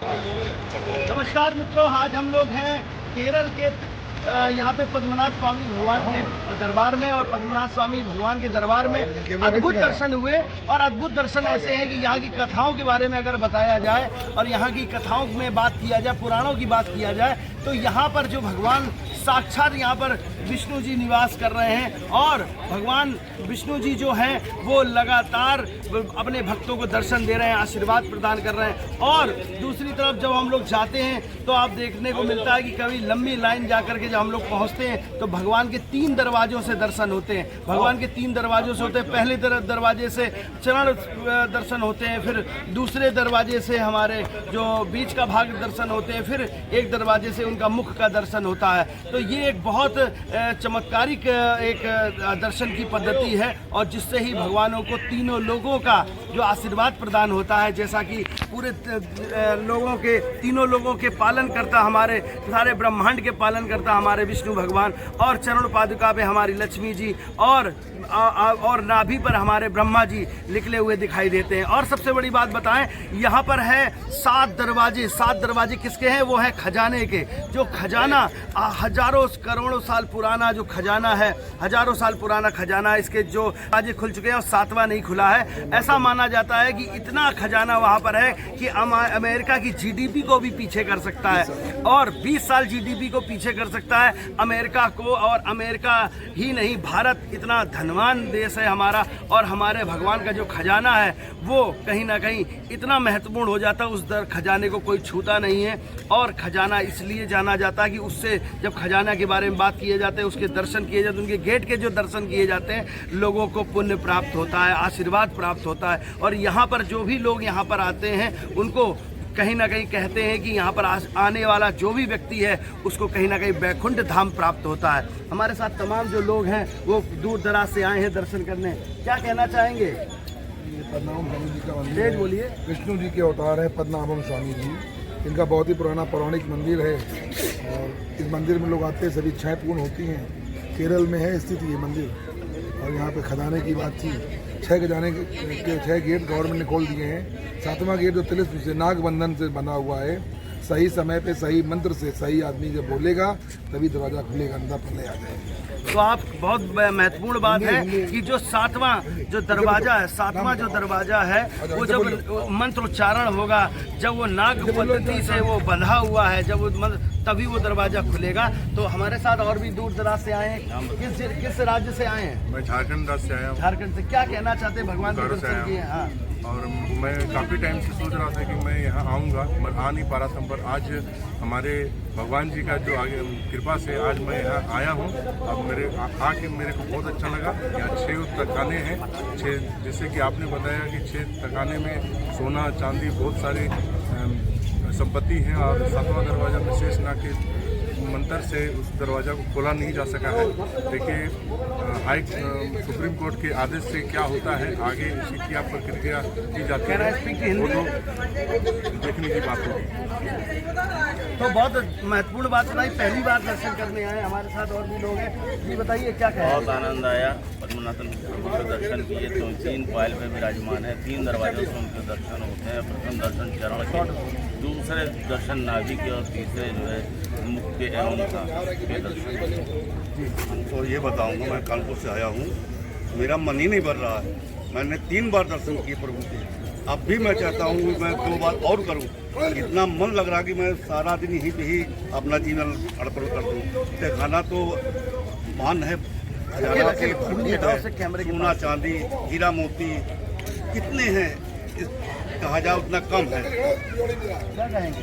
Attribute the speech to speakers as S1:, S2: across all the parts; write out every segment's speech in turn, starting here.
S1: नमस्कार मित्रों, आज हम लोग हैं केरल के यहाँ पे पद्मनाभ स्वामी भगवान के दरबार में, और पद्मनाभ स्वामी भगवान के दरबार में अद्भुत दर्शन हुए। और अद्भुत दर्शन ऐसे हैं कि यहाँ की कथाओं के बारे में अगर बताया जाए और यहाँ की कथाओं में बात किया जाए, पुराणों की बात किया जाए, तो यहाँ पर जो भगवान साक्षात यहाँ पर विष्णु जी निवास कर रहे हैं। और भगवान विष्णु जी जो हैं वो लगातार अपने भक्तों को दर्शन दे रहे हैं, आशीर्वाद प्रदान कर रहे हैं। और दूसरी तरफ जब हम लोग जाते हैं तो आप देखने को मिलता है कि कभी लंबी लाइन जाकर के जब हम लोग पहुँचते हैं तो भगवान के 3 दरवाजों से दर्शन होते हैं। भगवान के 3 दरवाजों से होते हैं। पहले दरवाजे से चरण दर्शन होते हैं, फिर दूसरे दरवाजे से हमारे जो बीच का भाग दर्शन होते हैं, फिर एक दरवाजे से उनका मुख का दर्शन होता है। तो ये एक बहुत चमत्कारिक एक दर्शन की पद्धति है, और जिससे ही भगवानों को तीनों लोगों का जो आशीर्वाद प्रदान होता है, जैसा कि पूरे लोगों के तीनों लोगों के पालन करता, हमारे सारे ब्रह्मांड के पालन करता हमारे विष्णु भगवान, और चरण पादुका पे हमारी लक्ष्मी जी, और नाभि पर हमारे ब्रह्मा जी निकले हुए दिखाई देते हैं। और सबसे बड़ी बात बताएं, यहाँ पर है 7 दरवाजे। 7 दरवाजे किसके हैं? वो है खजाने के। जो खजाना हजारों करोड़ों साल पुराना जो खजाना है, हजारों साल पुराना खजाना, इसके जो दरवाजे खुल चुके हैं और 7वां नहीं खुला है। ऐसा माना जाता है कि इतना खजाना वहाँ पर है कि अमेरिका की जीडीपी को भी पीछे कर सकता है, और 20 साल जीडीपी को पीछे कर सकता है अमेरिका को। और अमेरिका ही नहीं, भारत इतना धनवान देश है हमारा, और हमारे भगवान का जो खजाना है वो कहीं ना कहीं इतना महत्वपूर्ण हो जाता है, उस खजाने को कोई छूता नहीं है। और खजाना इसलिए जाना जाता है कि उससे जब खजाना के बारे में बात किए जाते हैं, उसके दर्शन किए जाते हैं, उनके गेट के जो दर्शन किए जाते हैं, लोगों को पुण्य प्राप्त होता है, आशीर्वाद प्राप्त होता है। और यहाँ पर जो भी लोग यहाँ पर आते हैं उनको कहीं ना कहीं कहते हैं कि यहाँ पर आने वाला जो भी व्यक्ति है उसको कहीं ना कहीं बैकुंठ धाम प्राप्त होता है। हमारे साथ तमाम जो लोग हैं वो दूर दराज से आए हैं दर्शन करने। क्या कहना चाहेंगे?
S2: पद्मनाभ स्वामी जी का मंदिर
S1: तेज बोलिए।
S2: विष्णु जी के अवतार है पद्मनाभ स्वामी जी। इनका बहुत ही पुराना पौराणिक मंदिर है, और इस मंदिर में लोग आते हैं, सभी इच्छाएं पूर्ण होती हैं। केरल में है स्थित ये मंदिर। और यहाँ पे खजाने की बात थी, 6 खजाने के 6 गेट गवर्नमेंट ने खोल दिए हैं। 7वां गेट जो तिलिस्म से नागबंधन से बना हुआ है, सही समय पे सही मंत्र से सही आदमी जब बोलेगा तभी दरवाजा खुलेगा, अंदर पहले आ जाएगा।
S1: तो आप बहुत महत्वपूर्ण बात है कि जो 7वां जो दरवाजा है, 7वां जो दरवाजा है, वो जब मंत्र उच्चारण होगा, जब वो नाग पद्धति से वो बंधा हुआ है, जब वो तभी वो दरवाजा खुलेगा। तो हमारे साथ और भी दूर दराज से आए हैं। किस राज्य से आए हैं?
S3: मैं झारखंड से आया हूँ।
S1: झारखंड से। क्या कहना चाहते हैं? भगवान के दर्शन किए? हाँ।
S3: और मैं काफ़ी टाइम से सोच रहा था कि मैं यहाँ आऊँगा, मैं आ नहीं पा रहा था, पर आज हमारे भगवान जी का जो आगे कृपा से आज मैं यहाँ आया हूँ। अब आके मेरे को बहुत अच्छा लगा। यहाँ 6 तकाने हैं, 6, जैसे कि आपने बताया कि 6 तकाने में सोना चांदी बहुत सारी संपत्ति है, और 7वां दरवाजा में शेषनाग के मंत्र से उस दरवाजा को खोला नहीं जा सका है। देखिए सुप्रीम कोर्ट के आदेश से क्या होता है, आगे इसी की आप प्रक्रिया की जाती है, वो तो देखने की बात होगी।
S1: तो बहुत महत्वपूर्ण बात बताई, पहली बार दर्शन करने आए। हमारे साथ और भी लोग हैं, ये बताइए क्या कहें?
S4: बहुत आनंद आया। पद्मनाभ के दर्शन किए तो 3 पायल में विराजमान है, 3 दरवाजों से उनके दर्शन होते हैं। प्रथम दर्शन चरण के, दूसरे दर्शन नाभि के, और तीसरे जो है मुख के एवं के दर्शन।
S5: तो ये बताऊंगा, मैं कानपुर से आया हूँ, मेरा मन ही नहीं भर रहा है। मैंने 3 बार दर्शन किए प्रभु के, अब भी मैं चाहता हूँ कि मैं 2 बार और करूँ। इतना मन लग रहा कि मैं सारा दिन यहीं पे ही अपना जीवन अर्पण कर दूँ। खाना तो मान है, सोना चांदी हीरा मोती कितने हैं, कहा जाए उतना कम है।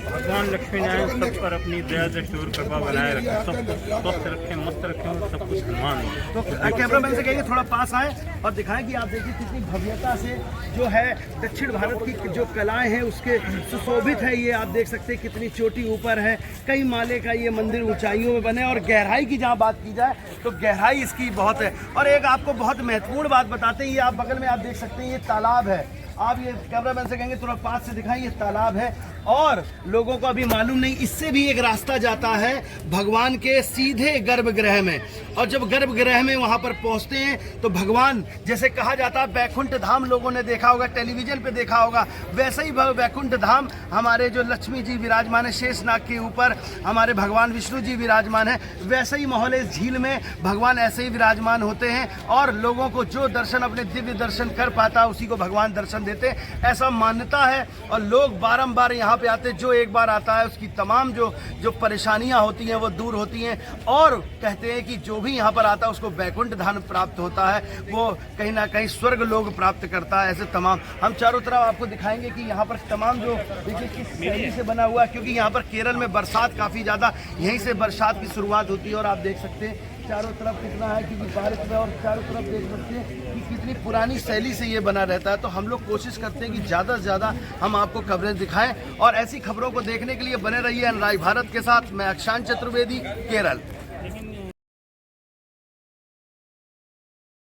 S6: भगवान लक्ष्मी नारायण सब पर अपनी दया दृष्टि और कृपा बनाए रखें, सबको स्वस्थ रखें, मस्त रखें, और सब कुछ सम्मान।
S1: तो कैमरामैन से कहिए थोड़ा पास आए और दिखाएं कि आप देखिए कितनी भव्यता से जो है दक्षिण भारत की जो कलाएं हैं उसके सुशोभित है। ये आप देख सकते हैं कितनी चोटी ऊपर है, कई माले का ये मंदिर ऊंचाइयों में बने। और गहराई की जहाँ बात की जाए तो गहराई इसकी बहुत है। और एक आपको बहुत महत्वपूर्ण बात बताते हैं, ये आप बगल में आप देख सकते हैं, ये तालाब है। आप ये कैमरामैन से कहेंगे थोड़ा पास से दिखाएं, ये तालाब है। और लोगों को अभी मालूम नहीं, इससे भी एक रास्ता जाता है भगवान के सीधे गर्भगृह में। और जब गर्भगृह में वहाँ पर पहुँचते हैं तो भगवान, जैसे कहा जाता है वैकुंठ धाम लोगों ने देखा होगा, टेलीविजन पे देखा होगा, वैसे ही वैकुंठ धाम हमारे जो लक्ष्मी जी विराजमान है शेषनाग के ऊपर, हमारे भगवान विष्णु जी विराजमान है, वैसे ही माहौल इस झील में भगवान ऐसे ही विराजमान होते हैं और लोगों को जो दर्शन अपने दिव्य दर्शन कर पाता है उसी को भगवान दर्शन देते हैं, ऐसा मान्यता है। और लोग बारंबार यहाँ पे आते हैं, जो एक बार आता है उसकी तमाम जो परेशानियाँ होती हैं वो दूर होती हैं और कहते हैं कि जो भी यहाँ पर आता है उसको वैकुंठ धाम प्राप्त होता है, वो कहीं ना कहीं स्वर्ग लोग प्राप्त करता है। ऐसे तमाम हम चारों तरफ आपको दिखाएंगे कि यहाँ पर तमाम जो देखिए किस शैली से बना हुआ है, क्योंकि यहाँ पर केरल में बरसात काफ़ी ज़्यादा, यहीं से बरसात की शुरुआत होती है और आप देख सकते हैं चारों तरफ कितना है, क्योंकि बारिश में, और चारों तरफ देख सकते हैं कि कितनी पुरानी शैली से ये बना रहता है। तो हम लोग कोशिश करते हैं कि ज़्यादा से ज़्यादा हम आपको कवरेज दिखाएं और ऐसी खबरों को देखने के लिए बने रहिए अनराज भारत के साथ। मैं अक्षांश चतुर्वेदी, केरल।